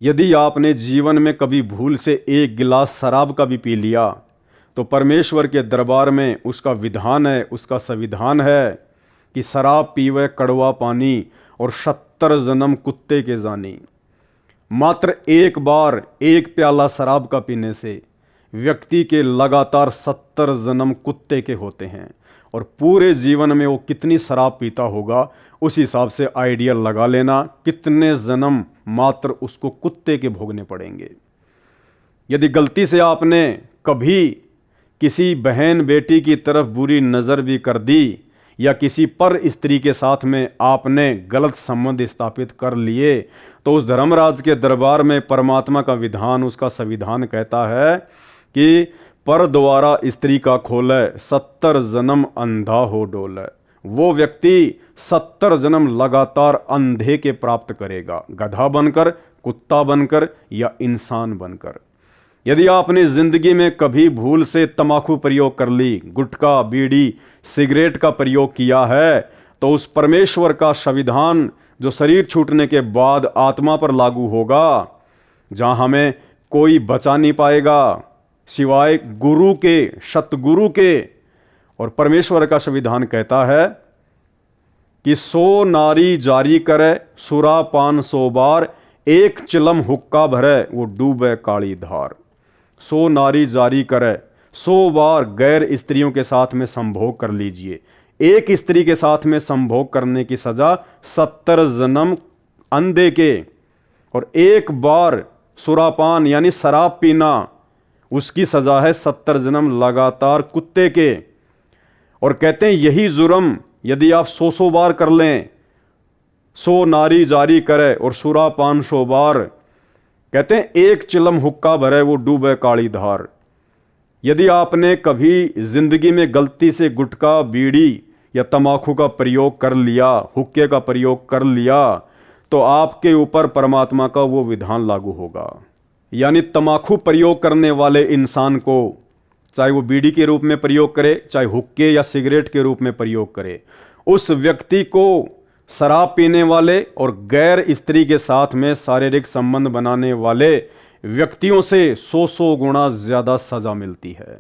यदि आपने जीवन में कभी भूल से एक गिलास शराब का भी पी लिया तो परमेश्वर के दरबार में उसका विधान है, उसका संविधान है कि शराब पीवे कड़वा पानी और 70 जन्म कुत्ते के जानी। मात्र एक बार एक प्याला शराब का पीने से व्यक्ति के लगातार 70 जन्म कुत्ते के होते हैं और पूरे जीवन में वो कितनी शराब पीता होगा उस हिसाब से आइडिया लगा लेना कितने जन्म मात्र उसको कुत्ते के भोगने पड़ेंगे। यदि गलती से आपने कभी किसी बहन बेटी की तरफ बुरी नज़र भी कर दी या किसी पर स्त्री के साथ में आपने गलत संबंध स्थापित कर लिए तो उस धर्मराज के दरबार में परमात्मा का विधान, उसका संविधान कहता है कि पर द्वारा स्त्री का खोले 70 जन्म अंधा हो डोले। वो व्यक्ति 70 जन्म लगातार अंधे के प्राप्त करेगा, गधा बनकर, कुत्ता बनकर या इंसान बनकर। यदि आपने जिंदगी में कभी भूल से तंबाकू प्रयोग कर ली, गुटखा, बीड़ी, सिगरेट का प्रयोग किया है तो उस परमेश्वर का संविधान जो शरीर छूटने के बाद आत्मा पर लागू होगा, जहां हमें कोई बचा नहीं पाएगा सिवाय गुरु के, सतगुरु के। और परमेश्वर का संविधान कहता है कि 100 नारी जारी करे सुरा पान 100 बार, एक चिलम हुक्का भरे वो डूबे काली धार। 100 नारी जारी करे, 100 बार गैर स्त्रियों के साथ में संभोग कर लीजिए। एक स्त्री के साथ में संभोग करने की सजा 70 जन्म अंधे के, और एक बार सुरापान यानी शराब पीना उसकी सजा है 70 जन्म लगातार कुत्ते के। और कहते हैं यही जुर्म यदि आप 100 बार कर लें, 100 नारी जारी करे और सुरापान 100 बार, कहते हैं एक चिलम हुक्का भरे वो डूबे काली धार। यदि आपने कभी जिंदगी में गलती से गुटखा, बीड़ी या तंबाकू का प्रयोग कर लिया, हुक्के का प्रयोग कर लिया, तो आपके ऊपर परमात्मा का वो विधान लागू होगा। यानी तंबाकू प्रयोग करने वाले इंसान को, चाहे वो बीड़ी के रूप में प्रयोग करे, चाहे हुक्के या सिगरेट के रूप में प्रयोग करे, उस व्यक्ति को शराब पीने वाले और गैर स्त्री के साथ में शारीरिक संबंध बनाने वाले व्यक्तियों से 100 गुना ज्यादा सजा मिलती है।